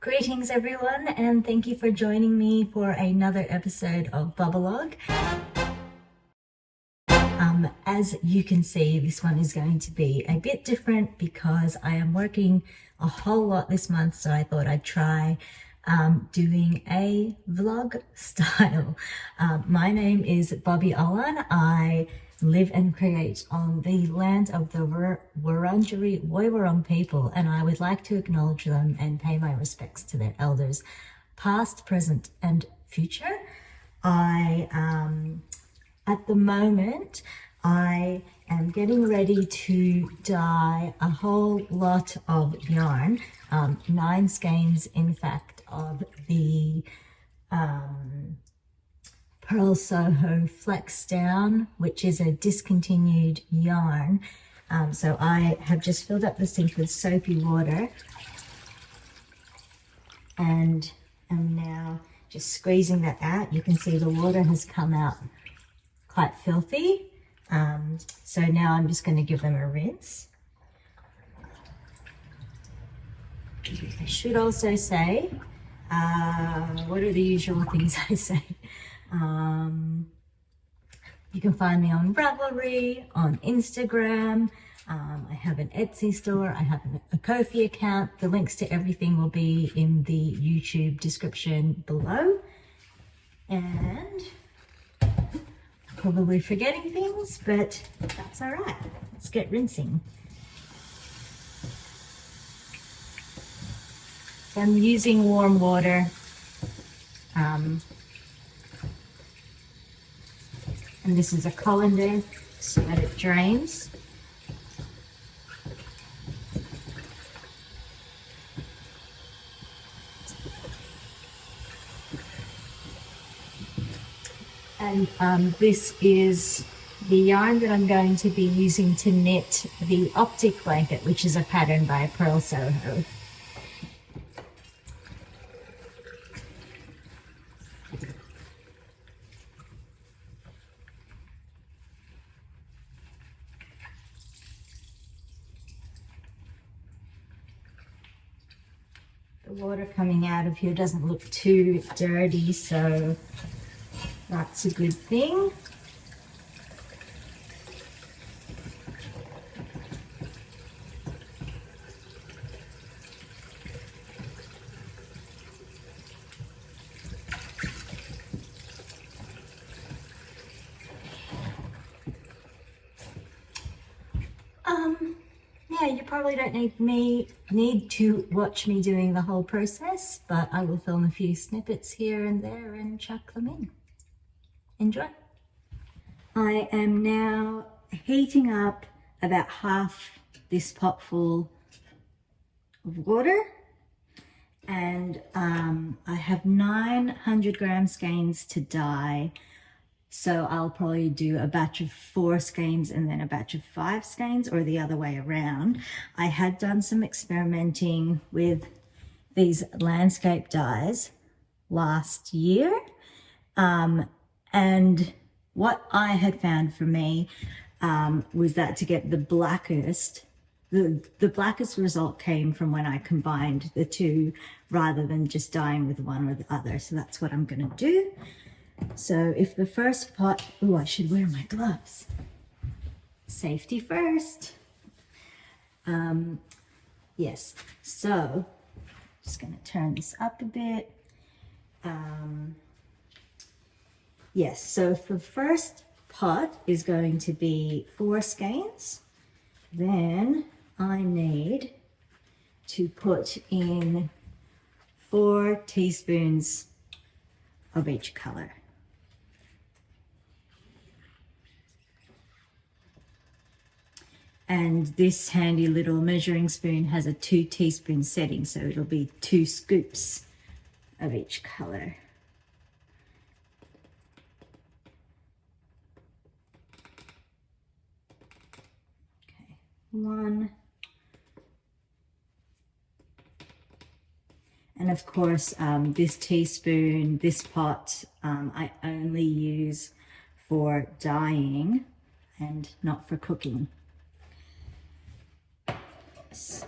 Greetings everyone, and thank you for joining me for another episode of Bobolog. As you can see, this one is going to be a bit different because I am working a whole lot this month, so I thought I'd try doing a vlog style. My name is Bobby Olan. I live and create on the land of the Wurundjeri Woiwurrung people, and I would like to acknowledge them and pay my respects to their elders, past, present, and future. At the moment, I am getting ready to dye a whole lot of yarn, 9 skeins in fact of the Purl Soho Flax down, which is a discontinued yarn. So I have just filled up the sink with soapy water and am now just squeezing that out. You can see the water has come out quite filthy. So now I'm just going to give them a rinse. I should also say, what are the usual things I say? You can find me on Ravelry, on Instagram. I have an Etsy store. I have a Ko-fi account. The links to everything will be in the YouTube description below. And I'm probably forgetting things, but that's all right. Let's get rinsing. So I'm using warm water. And this is a colander so that it drains. And this is the yarn that I'm going to be using to knit the Optic Blanket, which is a pattern by Purl Soho. The water coming out of here doesn't look too dirty, so that's a good thing. Yeah, you probably don't need to watch me doing the whole process, but I will film a few snippets here and there and chuck them in. Enjoy. I am now heating up about half this pot full of water, and I have 900 gram skeins to dye. So I'll probably do a batch of 4 skeins and then a batch of 5 skeins, or the other way around. I had done some experimenting with these landscape dyes last year. And what I had found for me was that to get the blackest result came from when I combined the two rather than just dyeing with one or the other. So that's what I'm going to do. So if the first pot, oh, I should wear my gloves. Safety first. Yes, so just going to turn this up a bit. Yes, so if the first pot is going to be 4 skeins, then I need to put in 4 teaspoons of each color. And this handy little measuring spoon has a 2 teaspoon setting, so it'll be 2 scoops of each color. Okay, 1. And of course, this teaspoon, this pot, I only use for dyeing and not for cooking. So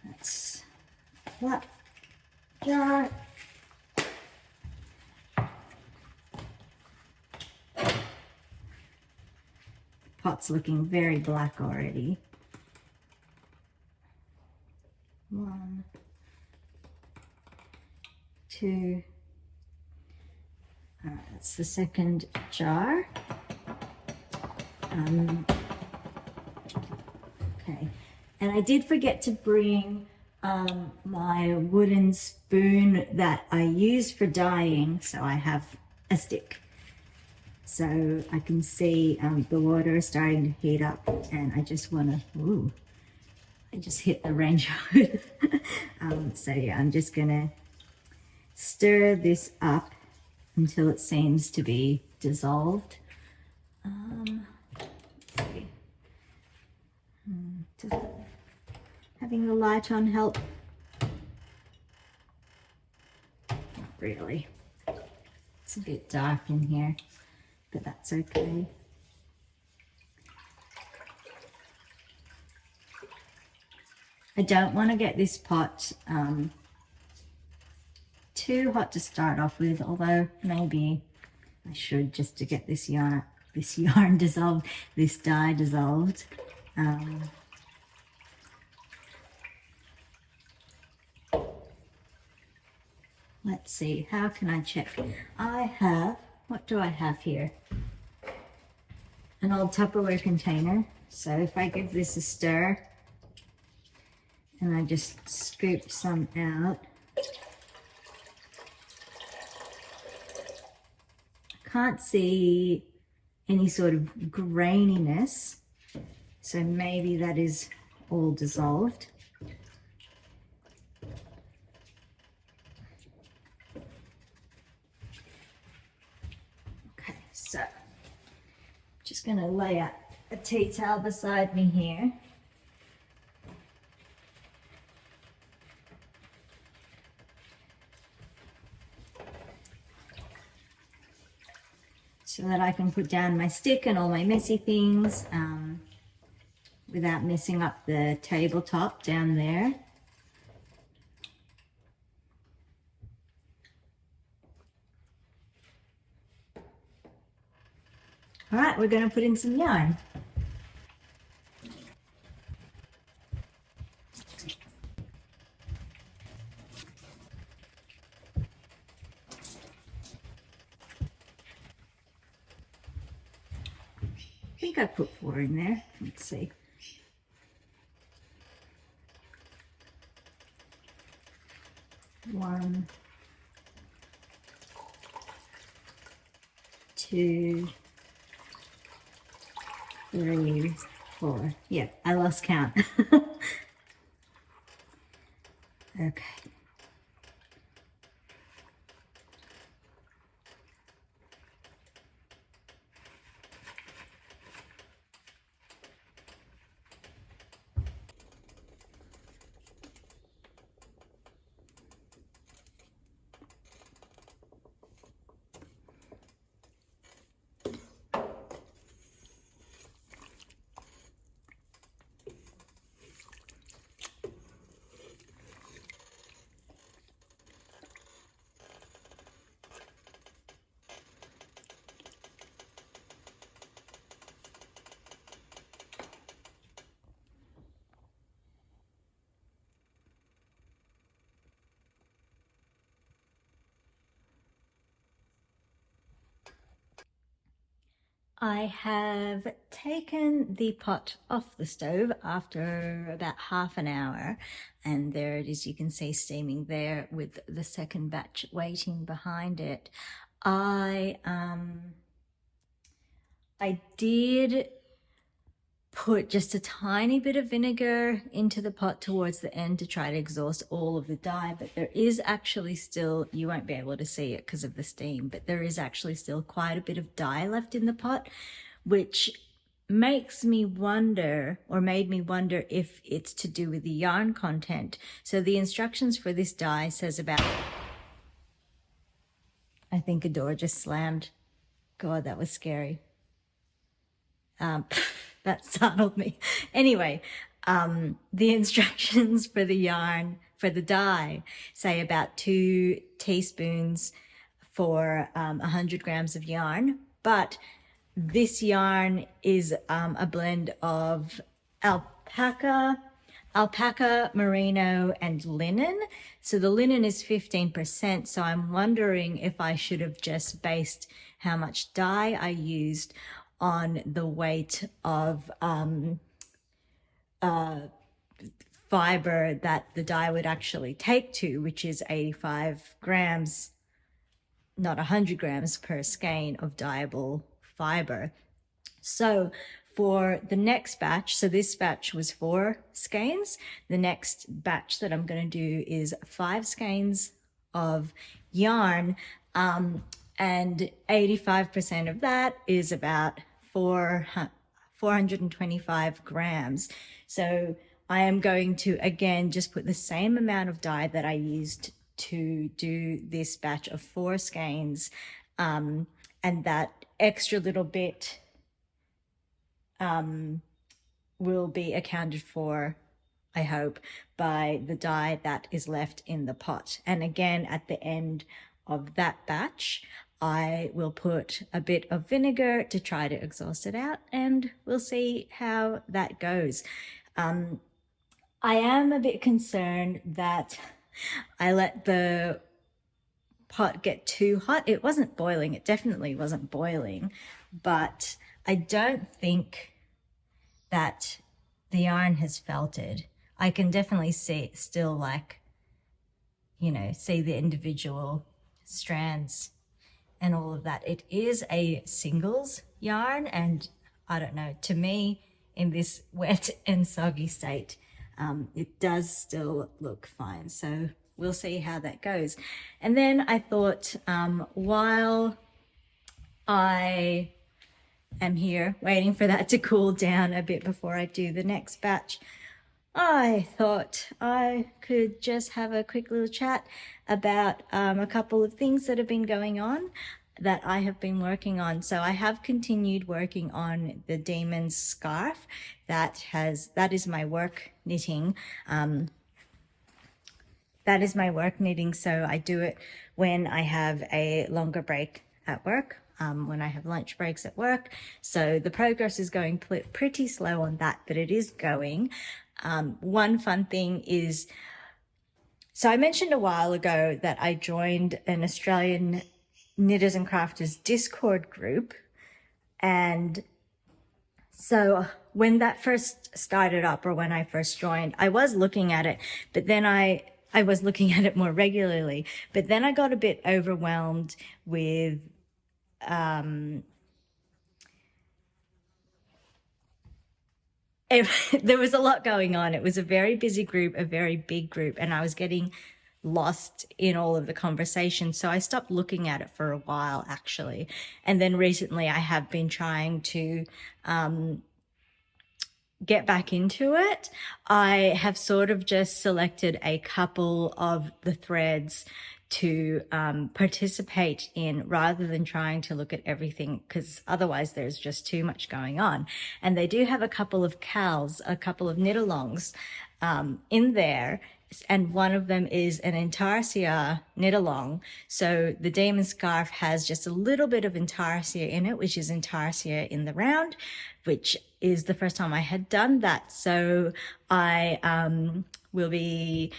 that's flat jar. Pot's looking very black already. 1, 2. That's the second jar. Okay, and I did forget to bring my wooden spoon that I use for dyeing, so I have a stick. So I can see the water is starting to heat up, and I just want to, ooh, I just hit the range hood. So yeah, I'm just gonna stir this up until it seems to be dissolved. Let's see. Does having the light on help? Not really. It's a bit dark in here, but that's okay. I don't want to get this pot too hot to start off with, although maybe I should, just to get this yarn dissolved, this dye dissolved. Let's see, how can I check? I have, what do I have here? An old Tupperware container. So if I give this a stir and I just scoop some out, I can't see any sort of graininess. So maybe that is all dissolved. Okay, so just going to lay out a tea towel beside me here. So that I can put down my stick and all my messy things without messing up the tabletop down there. All right, we're going to put in some yarn. I think I put 4 in there. Let's see. One, 2, 3, 4. Yeah, I lost count. Okay. I have taken the pot off the stove after about half an hour, and there it is, you can see steaming there with the second batch waiting behind it. I did put just a tiny bit of vinegar into the pot towards the end to try to exhaust all of the dye, but there is actually still, you won't be able to see it because of the steam, but there is actually still quite a bit of dye left in the pot, which makes me wonder, or made me wonder, if it's to do with the yarn content. So the instructions for this dye says about, I think a door just slammed. God, that was scary. That startled me. Anyway, the instructions for the yarn, for the dye, say about 2 teaspoons for 100 grams of yarn. But this yarn is a blend of alpaca, merino, and linen. So the linen is 15%. So I'm wondering if I should have just based how much dye I used on the weight of fiber that the dye would actually take to, which is 85 grams, not 100 grams per skein of dyeable fiber. So for the next batch, so this batch was 4 skeins. The next batch that I'm going to do is 5 skeins of yarn, and 85% of that is about 425 grams. So I am going to, again, just put the same amount of dye that I used to do this batch of 4 skeins, and that extra little bit will be accounted for, I hope, by the dye that is left in the pot. And again, at the end of that batch, I will put a bit of vinegar to try to exhaust it out, and we'll see how that goes. I am a bit concerned that I let the pot get too hot. It wasn't boiling. It definitely wasn't boiling, but I don't think that the yarn has felted. I can definitely see still, like, you know, see the individual strands and all of that. It is a singles yarn, and I don't know, to me, in this wet and soggy state, it does still look fine. So we'll see how that goes. And then I thought, while I am here waiting for that to cool down a bit before I do the next batch, I thought I could just have a quick little chat about a couple of things that have been going on that I have been working on. So I have continued working on the Demon's scarf. That is my work knitting. That is my work knitting. So I do it when I have a longer break at work, when I have lunch breaks at work. So the progress is going pretty slow on that, but it is going. One fun thing is, so I mentioned a while ago that I joined an Australian Knitters and Crafters Discord group. And so when that first started up, or when I first joined, I was looking at it, but then I was looking at it more regularly, but then I got a bit overwhelmed with there was a lot going on. It was a very busy group, a very big group, and I was getting lost in all of the conversation. So I stopped looking at it for a while, actually. And then recently I have been trying to get back into it. I have sort of just selected a couple of the threads to participate in, rather than trying to look at everything, because otherwise there's just too much going on. And they do have a couple of cows, a couple of knit-alongs in there, and one of them is an intarsia knit-along. So the Demon scarf has just a little bit of intarsia in it, which is intarsia in the round, which is the first time I had done that. So I will be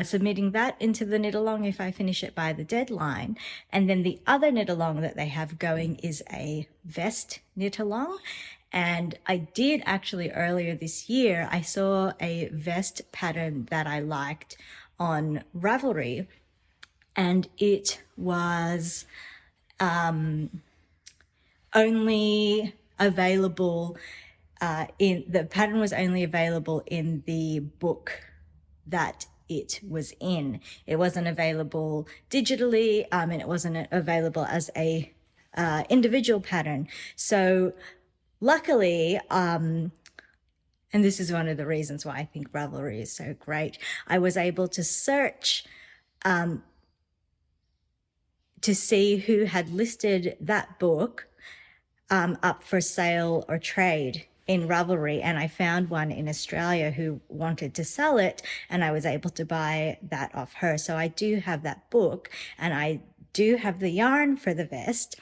submitting that into the knit-along if I finish it by the deadline. And then the other knit-along that they have going is a vest knit-along. And I did actually earlier this year, I saw a vest pattern that I liked on Ravelry, and it was only available the pattern was only available in the book that it was in. It wasn't available digitally, and it wasn't available as a individual pattern. So luckily, and this is one of the reasons why I think Ravelry is so great, I was able to search to see who had listed that book up for sale or trade in Ravelry, and I found one in Australia who wanted to sell it, and I was able to buy that off her. So I do have that book, and I do have the yarn for the vest.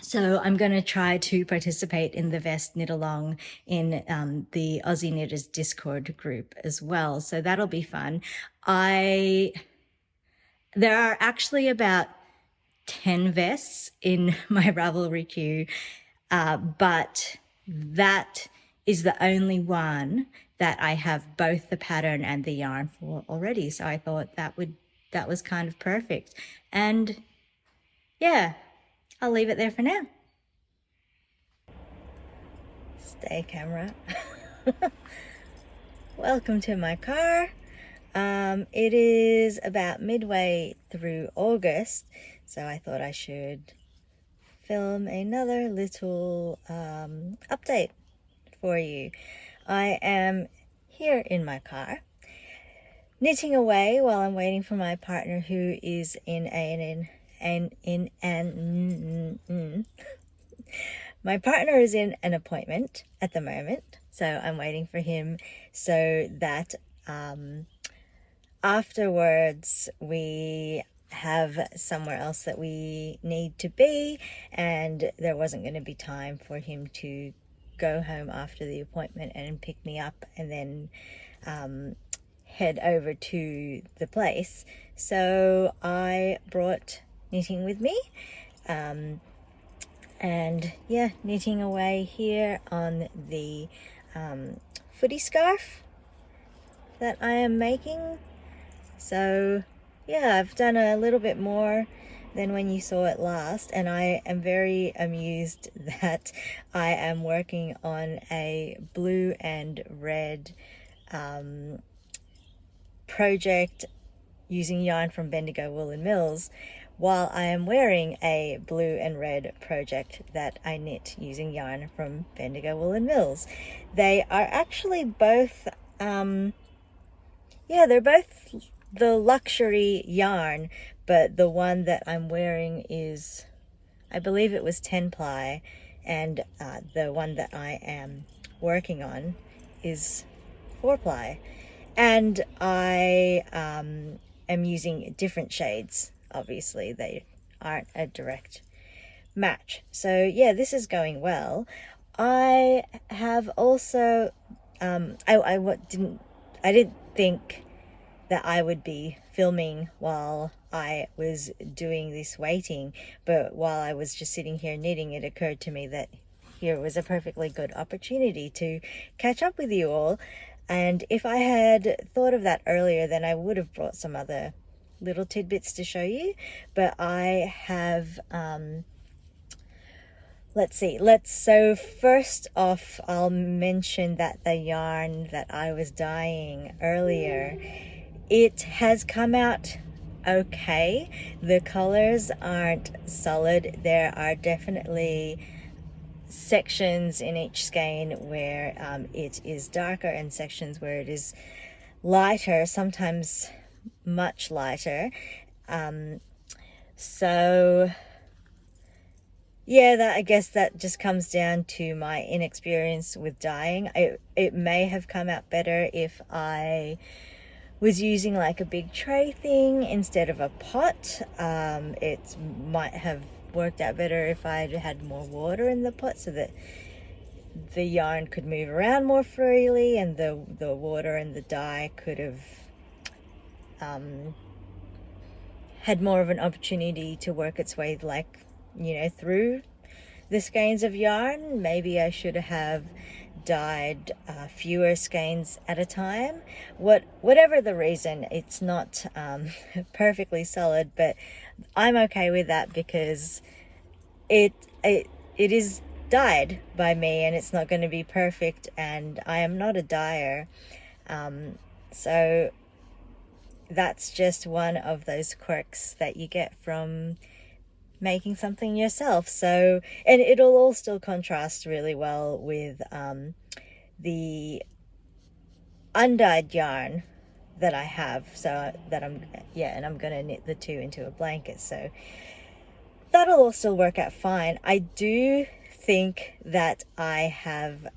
So I'm going to try to participate in the vest knit along in the Aussie Knitters Discord group as well. So that'll be fun. There are actually about 10 vests in my Ravelry queue, but that is the only one that I have both the pattern and the yarn for already. So I thought that was kind of perfect. And yeah, I'll leave it there for now. Stay camera. Welcome to my car. It is about midway through August, so I thought I should film another little update for you. I am here in my car, knitting away while I'm waiting for my partner, who is my partner is in an appointment at the moment, so I'm waiting for him so that afterwards we have somewhere else that we need to be, and there wasn't going to be time for him to go home after the appointment and pick me up and then head over to the place. So I brought knitting with me, and yeah, knitting away here on the footy scarf that I am making. So yeah, I've done a little bit more than when you saw it last, and I am very amused that I am working on a blue and red project using yarn from Bendigo Woollen Mills, while I am wearing a blue and red project that I knit using yarn from Bendigo Woollen Mills. They are actually both they're both the luxury yarn, but the one that I'm wearing is, I believe it was 10 ply, and the one that I am working on is 4 ply, and I am using different shades. Obviously they aren't a direct match, so yeah, this is going well. I have also I didn't think that I would be filming while I was doing this waiting, but while I was just sitting here knitting, it occurred to me that here was a perfectly good opportunity to catch up with you all. And if I had thought of that earlier, then I would have brought some other little tidbits to show you, but I have so first off, I'll mention that the yarn that I was dyeing earlier, it has come out okay. The colors aren't solid. There are definitely sections in each skein where it is darker, and sections where it is lighter, sometimes much lighter. So yeah, I guess that just comes down to my inexperience with dyeing. It may have come out better if I was using like a big tray thing instead of a pot. It might have worked out better if I had more water in the pot, so that the yarn could move around more freely, and the water and the dye could have had more of an opportunity to work its way, like, you know, through the skeins of yarn. Maybe I should have dyed fewer skeins at a time. Whatever the reason, it's not perfectly solid, but I'm okay with that because it is dyed by me, and it's not going to be perfect, and I am not a dyer, so that's just one of those quirks that you get from making something yourself. So, and it'll all still contrast really well with the undyed yarn that I have, so that I'm gonna knit the two into a blanket, so that'll all still work out fine. I do think that I have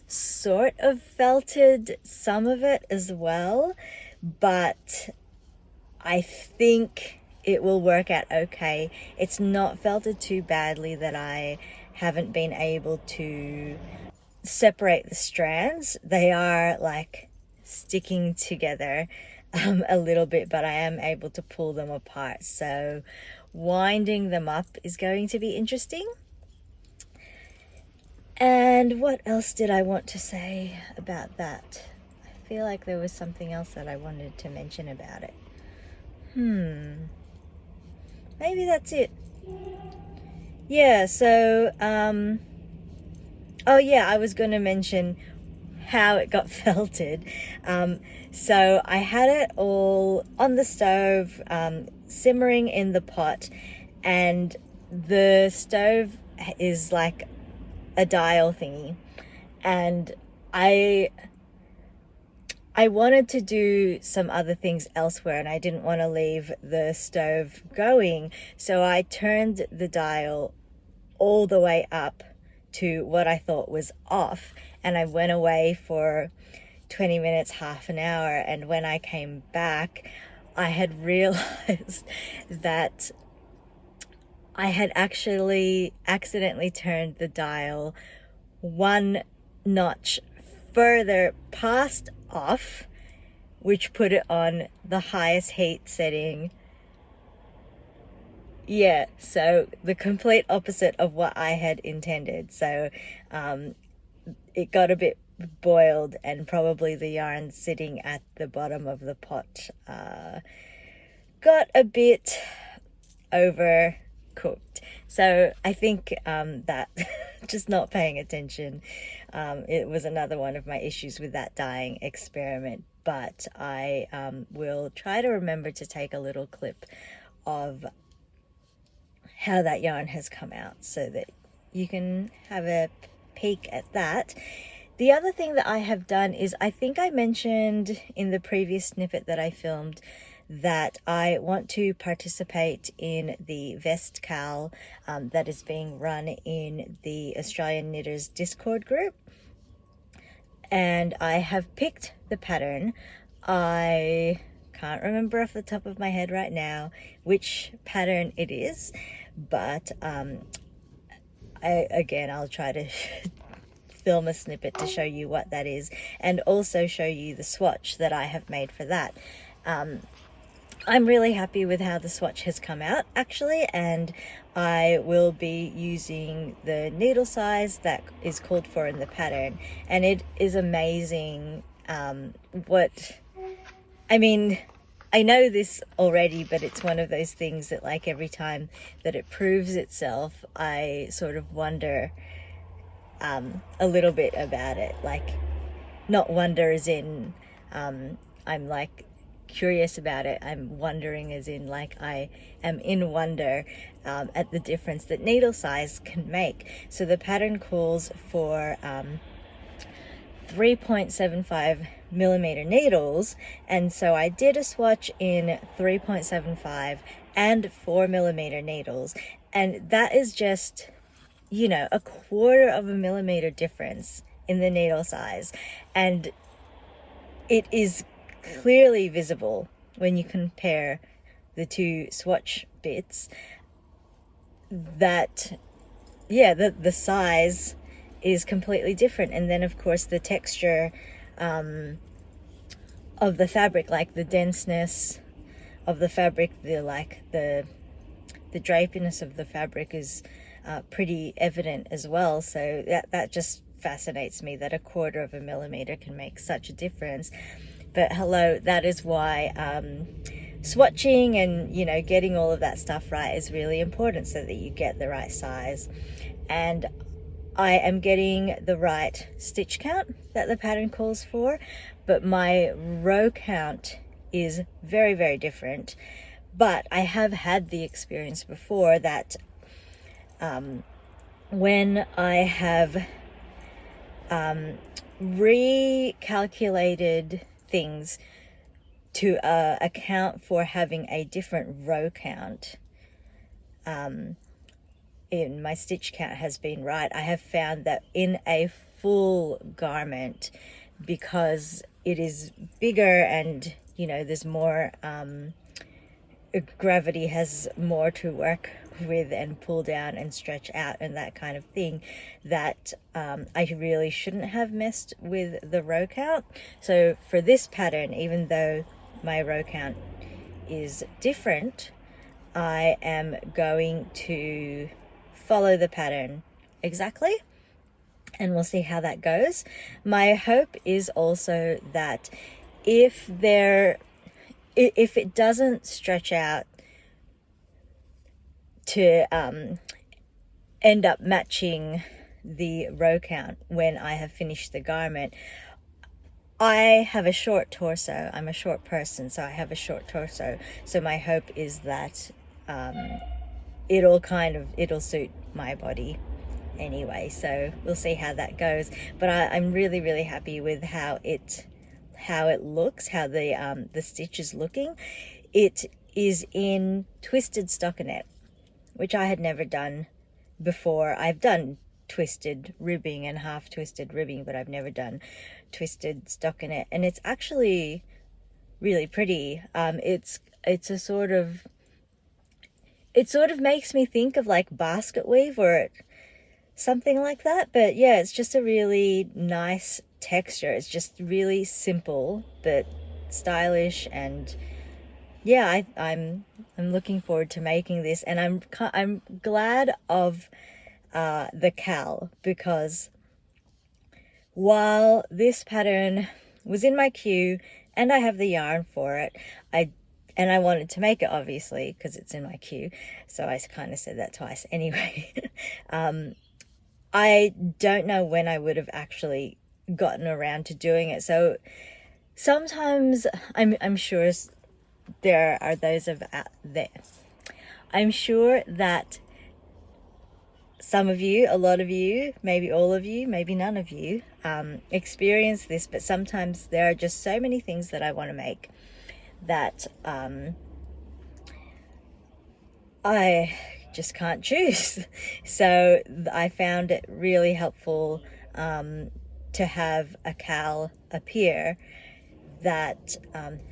sort of felted some of it as well, but I think it will work out okay. It's not felted too badly that I haven't been able to separate the strands. They are like sticking together a little bit, but I am able to pull them apart. So winding them up is going to be interesting. And what else did I want to say about that? I feel like there was something else that I wanted to mention about it. Maybe that's it. Yeah, so, oh yeah, I was going to mention how it got felted. So I had it all on the stove, simmering in the pot, and the stove is like a dial thingy, and I wanted to do some other things elsewhere, and I didn't want to leave the stove going, so I turned the dial all the way up to what I thought was off, and I went away for 20 minutes, half an hour, and when I came back, I had realized that I had actually accidentally turned the dial one notch further past off, which put it on the highest heat setting. Yeah, so the complete opposite of what I had intended. So it got a bit boiled, and probably the yarn sitting at the bottom of the pot got a bit overcooked. So I think that just not paying attention, it was another one of my issues with that dyeing experiment. But I will try to remember to take a little clip of how that yarn has come out so that you can have a peek at that. The other thing that I have done is, I think I mentioned in the previous snippet that I filmed that I want to participate in the vest cal that is being run in the Australian Knitters Discord group, and I have picked the pattern. I can't remember off the top of my head right now which pattern it is, but I'll try to film a snippet to show you what that is, and also show you the swatch that I have made for that. I'm really happy with how the swatch has come out, actually, and I will be using the needle size that is called for in the pattern, and it is amazing. I know this already, but it's one of those things that, like, every time that it proves itself, I sort of wonder a little bit about it. Like, not wonder as in I'm like curious about it. I'm wondering as in, like, I am in wonder at the difference that needle size can make. So the pattern calls for 3.75 millimeter needles, and so I did a swatch in 3.75 and 4 millimeter needles, and that is just, you know, a quarter of a millimeter difference in the needle size, and it is clearly visible when you compare the two swatch bits that, yeah, the size is completely different. And then of course the texture of the fabric, like the denseness of the fabric, the drapiness of the fabric is pretty evident as well. So that just fascinates me, that a quarter of a millimeter can make such a difference. But hello, that is why swatching and, you know, getting all of that stuff right is really important, so that you get the right size. And I am getting the right stitch count that the pattern calls for, but my row count is very, very different. But I have had the experience before that when I have recalculated things to account for having a different row count, my stitch count has been right. I have found that in a full garment, because it is bigger and, you know, there's more gravity has more to work with and pull down and stretch out and that kind of thing, that I really shouldn't have messed with the row count. So for this pattern, even though my row count is different, I am going to follow the pattern exactly, and we'll see how that goes. My hope is also that if it doesn't stretch out to end up matching the row count when I have finished the garment, I have a short torso. I'm a short person, so I have a short torso. So my hope is that it'll suit my body anyway. So we'll see how that goes. But I'm really, really happy with how it looks, how the stitch is looking. It is in twisted stockinette, which I had never done before. I've done twisted ribbing and half twisted ribbing, but I've never done twisted stockinette, and it's actually really pretty. It's a sort of, it sort of makes me think of like basket weave or something like that, but yeah, it's just a really nice texture. It's just really simple but stylish, and yeah, I'm looking forward to making this, and I'm glad of the cowl, because while this pattern was in my queue and I have the yarn for it, I wanted to make it, obviously, because it's in my queue, so I kind of said that twice anyway. I don't know when I would have actually gotten around to doing it, so sometimes I'm sure there are those of there. I'm sure that some of you, a lot of you, maybe all of you, maybe none of you experience this, but sometimes there are just so many things that I want to make that I just can't choose. So I found it really helpful to have a cowl appear that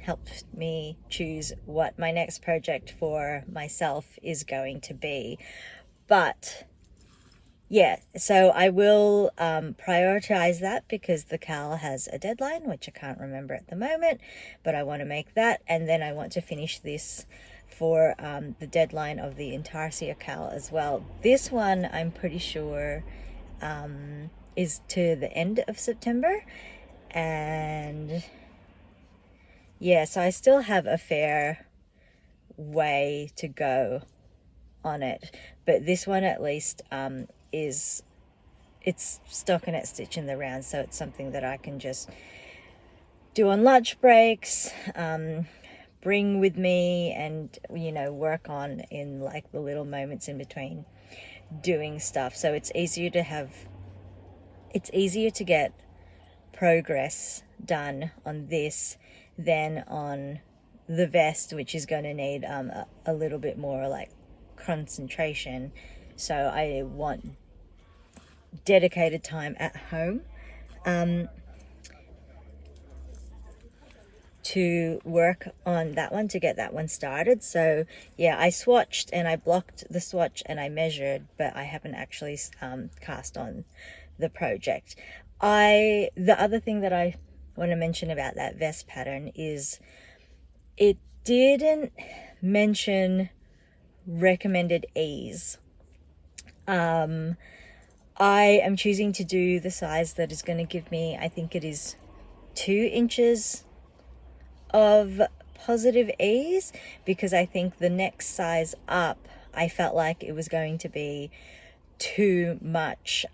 helped me choose what my next project for myself is going to be. But yeah, so I will prioritize that, because the cowl has a deadline, which I can't remember at the moment, but I want to make that, and then I want to finish this for the deadline of the Intarsia cowl as well. This one, I'm pretty sure, is to the end of September, and yeah, so I still have a fair way to go on it, but this one at least it's stockinette stitch in the round, so it's something that I can just do on lunch breaks, bring with me, and, you know, work on in like the little moments in between doing stuff. So it's easier to get progress done on this than on the vest, which is going to need a little bit more like concentration. So I want dedicated time at home to work on that one, to get that one started. So yeah, I swatched and I blocked the swatch and I measured, but I haven't actually cast on the project. The other thing that I want to mention about that vest pattern is it didn't mention recommended ease. I am choosing to do the size that is going to give me, I think it is 2 inches of positive ease, because I think the next size up, I felt like it was going to be too much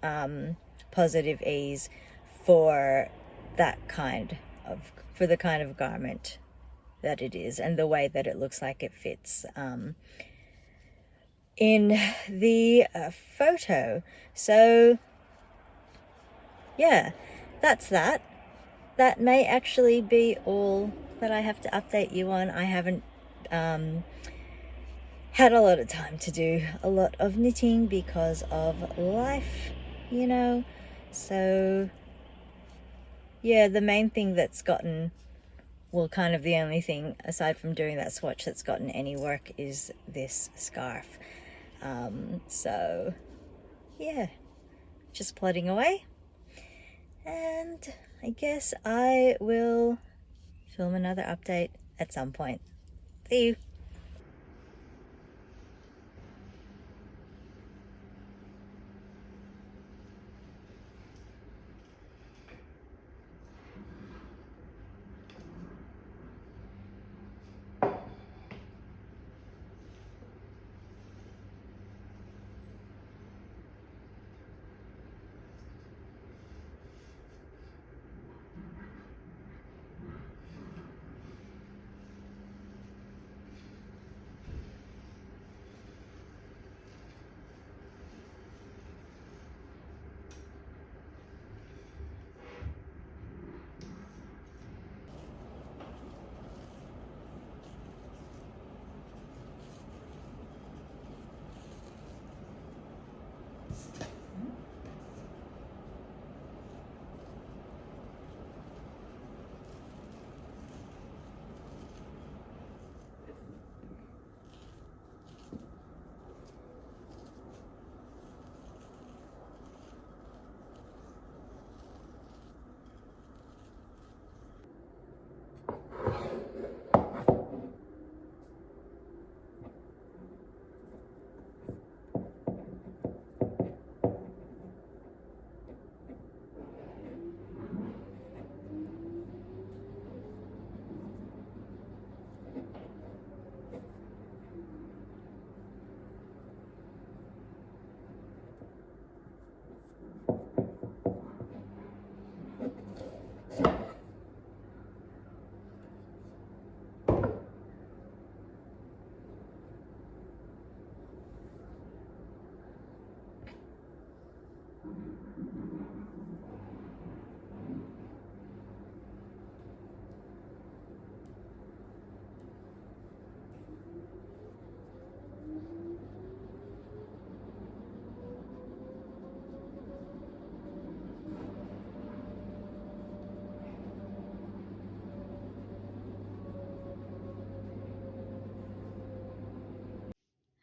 positive ease for the kind of garment that it is, and the way that it looks like it fits in the photo. So yeah, that's that. That may actually be all that I have to update you on. I haven't had a lot of time to do a lot of knitting because of life, you know. So yeah, the main thing that's gotten, well, kind of the only thing aside from doing that swatch that's gotten any work is this scarf. So yeah, just plodding away, and I guess I will film another update at some point. See you.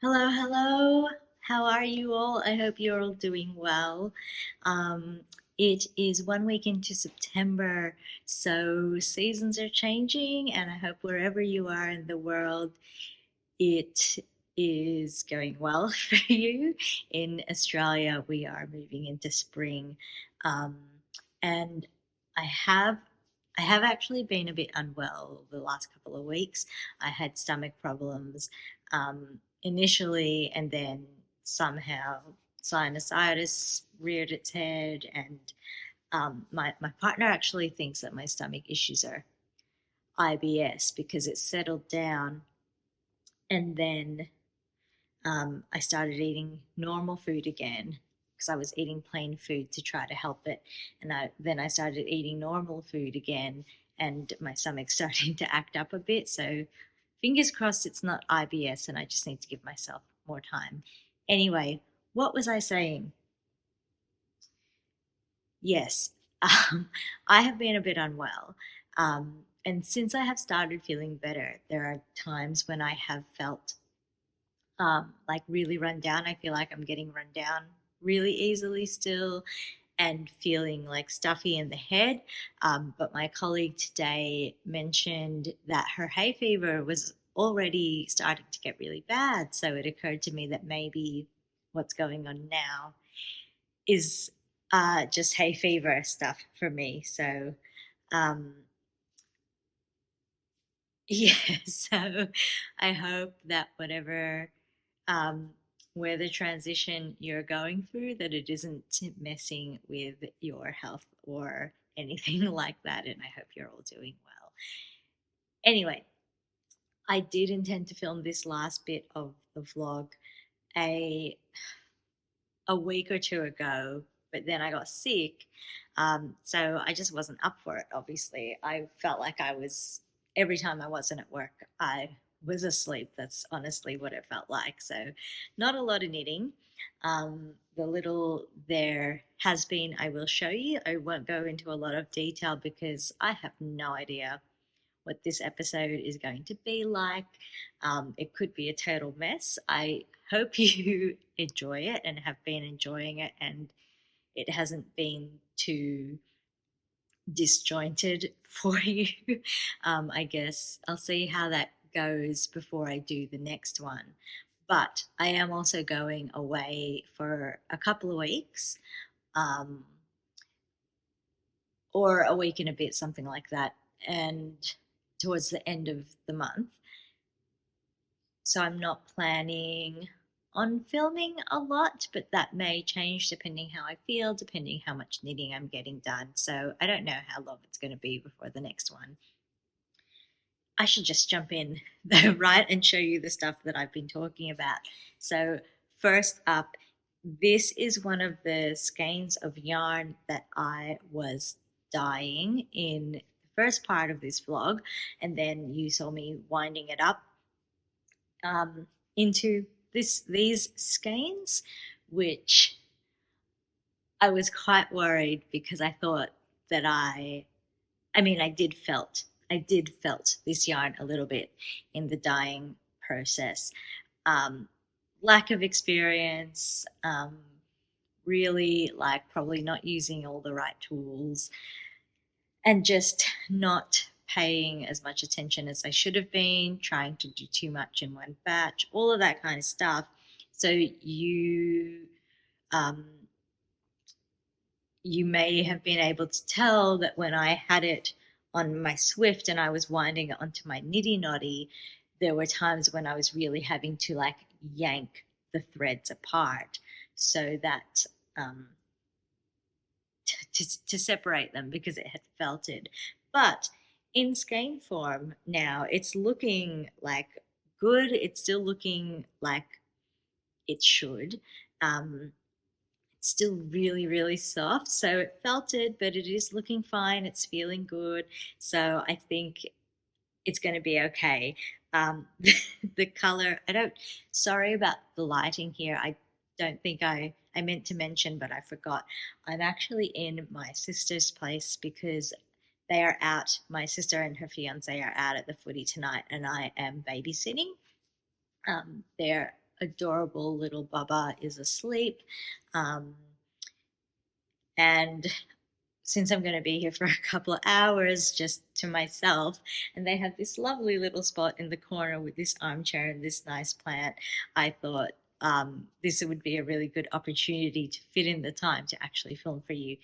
Hello, hello. How are you all? I hope you're all doing well. Um, it is 1 week into September, so seasons are changing, and I hope wherever you are in the world, it is going well for you. In Australia, we are moving into spring, um, and I have I have actually been a bit unwell the last couple of weeks. I had stomach problems initially, and then somehow sinusitis reared its head, and my partner actually thinks that my stomach issues are IBS because it settled down, and then I started eating normal food again because I was eating plain food to try to help it. And then I started eating normal food again, and my stomach's starting to act up a bit. So fingers crossed it's not IBS, and I just need to give myself more time. Anyway, what was I saying? Yes, I have been a bit unwell. And since I have started feeling better, there are times when I have felt like really run down. I feel like I'm getting run down really easily still and feeling like stuffy in the head. But my colleague today mentioned that her hay fever was already starting to get really bad. So it occurred to me that maybe what's going on now is just hay fever stuff for me. So, um, yeah, so I hope that whatever um, weather transition you're going through, that it isn't messing with your health or anything like that. And I hope you're all doing well. Anyway, I did intend to film this last bit of the vlog a a week or two ago, but then I got sick. So I just wasn't up for it, obviously. I felt like I was, every time I wasn't at work, I was asleep. That's honestly what it felt like. So, not a lot of knitting. The little there has been, I will show you. I won't go into a lot of detail because I have no idea what this episode is going to be like. It could be a total mess. I hope you enjoy it and have been enjoying it, and it hasn't been too disjointed for you. I guess I'll see how that goes before I do the next one. But I am also going away for a couple of weeks, um, or a week and a bit, something like that, and towards the end of the month. So I'm not planning on filming a lot, but that may change depending how I feel, depending how much knitting I'm getting done. So I don't know how long it's going to be before the next one. I should just jump in though, right, and show you the stuff that I've been talking about. So first up, this is one of the skeins of yarn that I was dyeing in the first part of this vlog, and then you saw me winding it up into these skeins, which I was quite worried because I thought that I did felt this yarn a little bit in the dyeing process. Lack of experience, really like probably not using all the right tools, and just not paying as much attention as I should have been, trying to do too much in one batch, all of that kind of stuff. So um, you may have been able to tell that when I had it on my Swift and I was winding it onto my niddy noddy, there were times when I was really having to like yank the threads apart so that to separate them because it had felted. But in skein form now, it's looking like good. It's still looking like it should. It's still really, really soft. So it felted, but it is looking fine. It's feeling good. So I think it's going to be okay. The color, sorry about the lighting here. I don't think I meant to mention, but I forgot. I'm actually in my sister's place because they are out. My sister and her fiance are out at the footy tonight, and I am babysitting. Their adorable little Bubba is asleep. And since I'm going to be here for a couple of hours just to myself, and they have this lovely little spot in the corner with this armchair and this nice plant, I thought this would be a really good opportunity to fit in the time to actually film for you.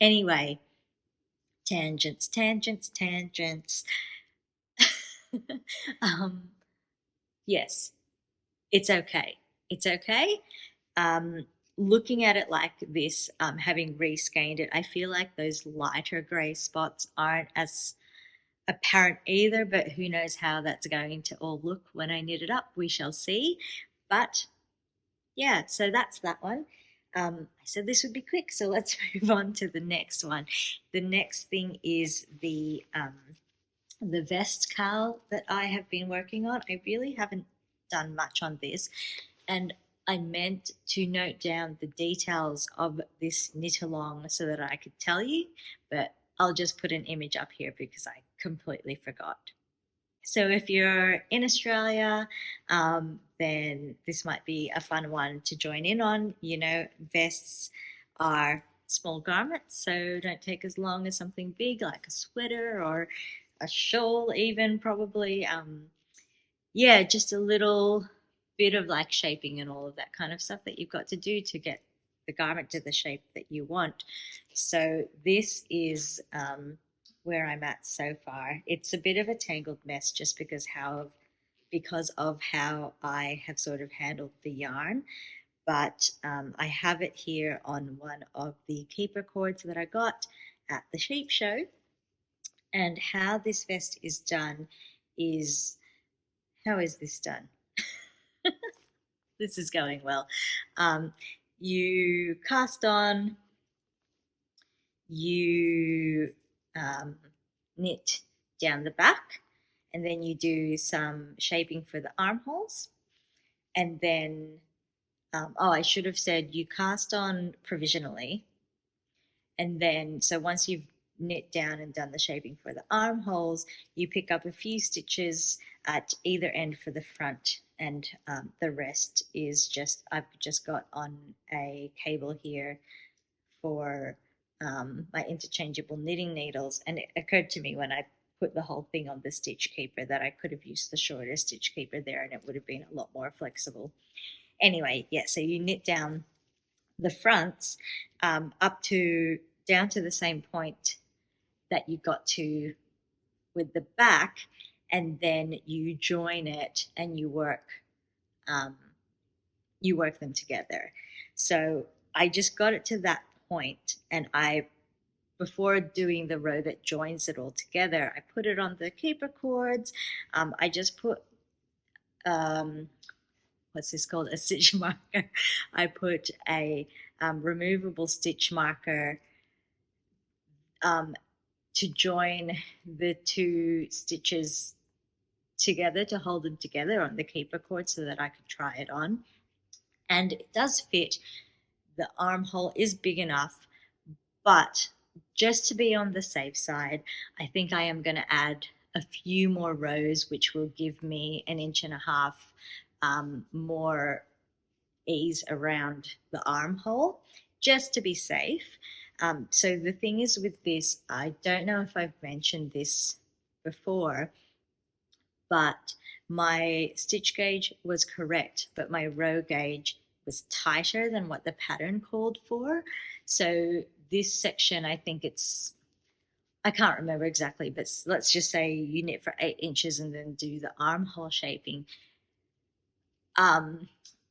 Anyway, tangents, tangents, tangents. Yes, it's okay. It's okay. Looking at it like this, having reskeined it, I feel like those lighter grey spots aren't as apparent either, but who knows how that's going to all look when I knit it up. We shall see. But yeah, so that's that one. I said this would be quick, so let's move on to the next one. The next thing is the vest cowl that I have been working on. I really haven't done much on this, and I meant to note down the details of this knit along so that I could tell you, but I'll just put an image up here because I completely forgot. So if you're in Australia, then this might be a fun one to join in on. You know, vests are small garments, so don't take as long as something big like a sweater or a shawl even probably. Yeah, just a little bit of like shaping and all of that kind of stuff that you've got to do to get the garment to the shape that you want. So this is where I'm at so far. It's a bit of a tangled mess just because of how I have sort of handled the yarn. But I have it here on one of the keeper cords that I got at the sheep show. And how this vest is done is, how is this done? This is going well. You cast on, you knit down the back, and then you do some shaping for the armholes, and then I should have said you cast on provisionally, and then so once you've knit down and done the shaping for the armholes, you pick up a few stitches at either end for the front, and the rest is just, I've just got on a cable here for my interchangeable knitting needles, and it occurred to me when I put the whole thing on the stitch keeper that I could have used the shorter stitch keeper there and it would have been a lot more flexible. Anyway, yeah, so you knit down the fronts up to down to the same point that you got to with the back, and then you join it and you work them together. So I just got it to that point, and before doing the row that joins it all together, I put it on the keeper cords. I just put what's this called, a stitch marker. I put a removable stitch marker to join the two stitches together, to hold them together on the keeper cord so that I could try it on. And it does fit. The armhole is big enough, but just to be on the safe side, I think I am going to add a few more rows, which will give me 1.5 inches more ease around the armhole, just to be safe. So the thing is with this, I don't know if I've mentioned this before, but my stitch gauge was correct, but my row gauge was tighter than what the pattern called for. So this section, I think I can't remember exactly, but let's just say you knit for 8 inches and then do the armhole shaping.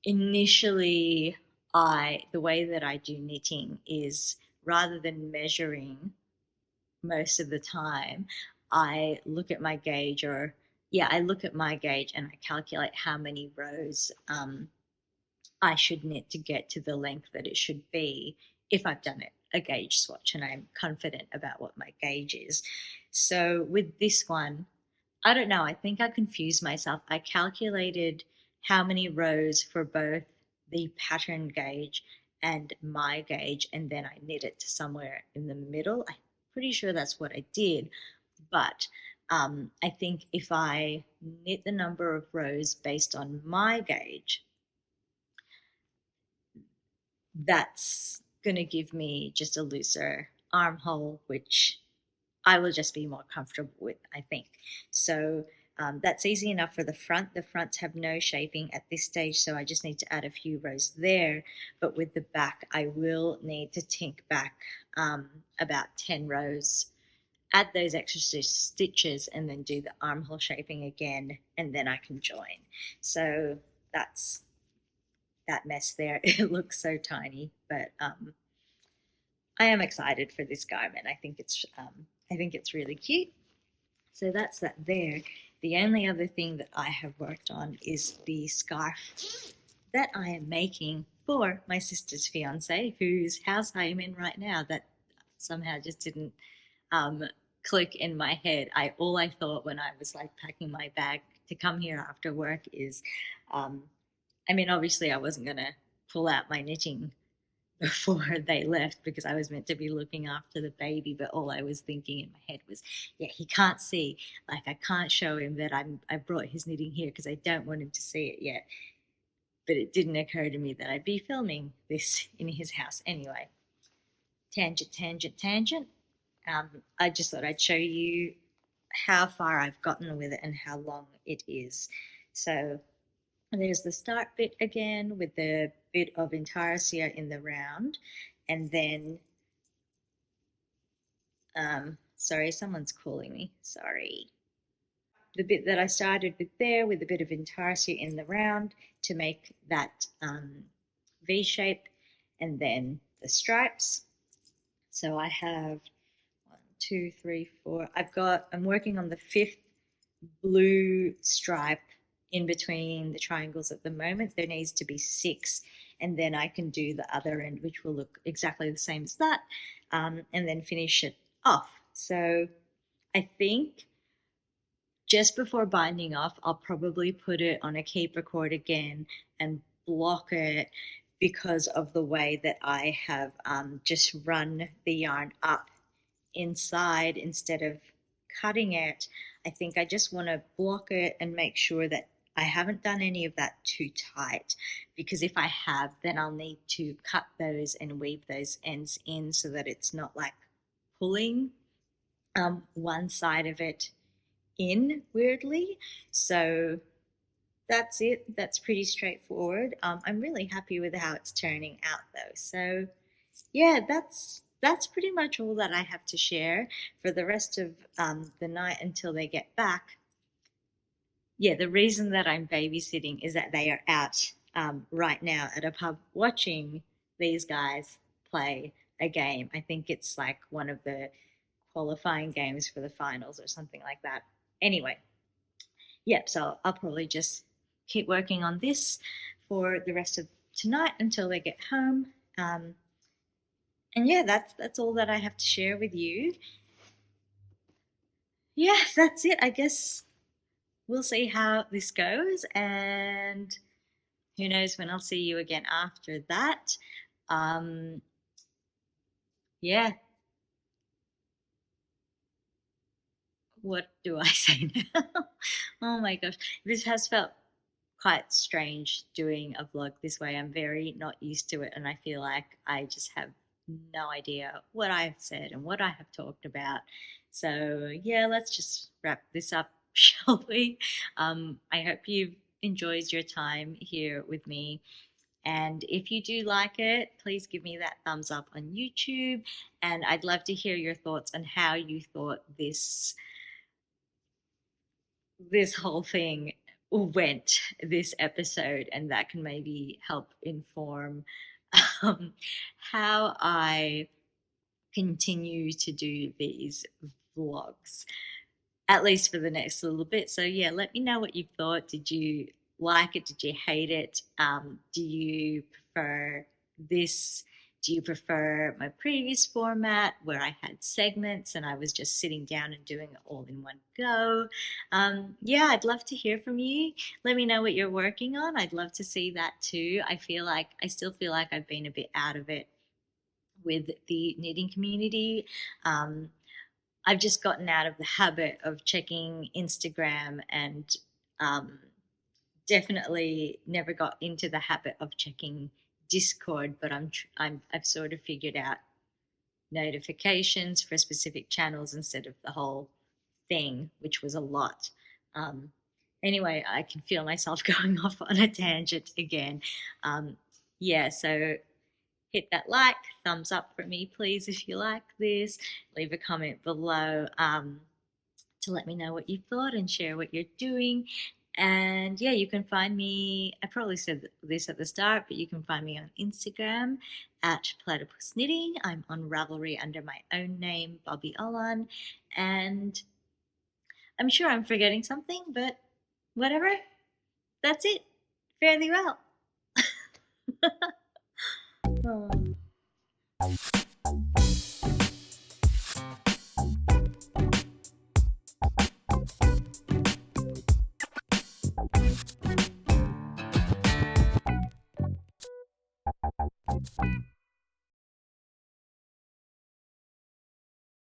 Initially, the way that I do knitting is, rather than measuring most of the time, I look at my gauge, I look at my gauge and I calculate how many rows I should knit to get to the length that it should be if I've done a gauge swatch and I'm confident about what my gauge is. So with this one, I don't know, I think I confused myself. I calculated how many rows for both the pattern gauge and my gauge, and then I knit it to somewhere in the middle. I'm pretty sure that's what I did, but I think if I knit the number of rows based on my gauge, that's going to give me just a looser armhole, which I will just be more comfortable with, I think. So that's easy enough for the front. The fronts have no shaping at this stage, so I just need to add a few rows there. But with the back, I will need to tink back about 10 rows, add those extra stitches, and then do the armhole shaping again, and then I can join. So that's that mess there. It looks so tiny, but I am excited for this garment. I think it's really cute. So that's that there. The only other thing that I have worked on is the scarf that I am making for my sister's fiance, whose house I am in right now. That somehow just didn't click in my head. All I thought when I was like packing my bag to come here after work is, obviously I wasn't gonna pull out my knitting before they left because I was meant to be looking after the baby, but all I was thinking in my head was, yeah, he can't see. Like, I can't show him that I brought his knitting here because I don't want him to see it yet. But it didn't occur to me that I'd be filming this in his house anyway. Tangent. I just thought I'd show you how far I've gotten with it and how long it is. So there's the start bit again with the bit of intarsia in the round, and then sorry, someone's calling me, sorry. The bit that I started with there with a bit of intarsia in the round to make that V shape, and then the stripes. So I have 1, 2, 3, 4. I'm working on the 5th blue stripe in between the triangles at the moment. There needs to be 6, and then I can do the other end, which will look exactly the same as that, and then finish it off. So I think just before binding off, I'll probably put it on a keeper cord again and block it because of the way that I have just run the yarn up inside instead of cutting it. I think I just want to block it and make sure that I haven't done any of that too tight, because if I have, then I'll need to cut those and weave those ends in so that it's not like pulling one side of it in weirdly. So that's it. That's pretty straightforward. I'm really happy with how it's turning out though. So yeah, that's pretty much all that I have to share for the rest of the night until they get back. Yeah, the reason that I'm babysitting is that they are out right now at a pub watching these guys play a game. I think it's like one of the qualifying games for the finals or something like that. Anyway, yep, so I'll probably just keep working on this for the rest of tonight until they get home. And yeah, that's all that I have to share with you. Yeah, that's it. I guess we'll see how this goes, and who knows when I'll see you again after that. Yeah, what do I say now? Oh my gosh, this has felt quite strange doing a vlog this way. I'm very not used to it, and I feel like I just have no idea what I've said and what I have talked about. So yeah, let's just wrap this up, shall we? I hope you've enjoyed your time here with me. And if you do like it, please give me that thumbs up on YouTube. And I'd love to hear your thoughts on how you thought this whole thing went, this episode, and that can maybe help inform um, how I continue to do these vlogs, at least for the next little bit. So yeah, let me know what you thought. Did you like it? Did you hate it? Do you prefer this? Do you prefer my previous format where I had segments and I was just sitting down and doing it all in one go? Yeah, I'd love to hear from you. Let me know what you're working on. I'd love to see that too. I still feel like I've been a bit out of it with the knitting community. I've just gotten out of the habit of checking Instagram, and definitely never got into the habit of checking Discord. But I've sort of figured out notifications for specific channels instead of the whole thing, which was a lot. Um, anyway, I can feel myself going off on a tangent again. Yeah, so hit that like, thumbs up for me, please, if you like this. Leave a comment below to let me know what you thought and share what you're doing. And yeah, you can find me, I probably said this at the start, but you can find me on Instagram at Platypus Knitting. I'm on Ravelry under my own name, Bobolog. And I'm sure I'm forgetting something, but whatever. That's it. Fairly well.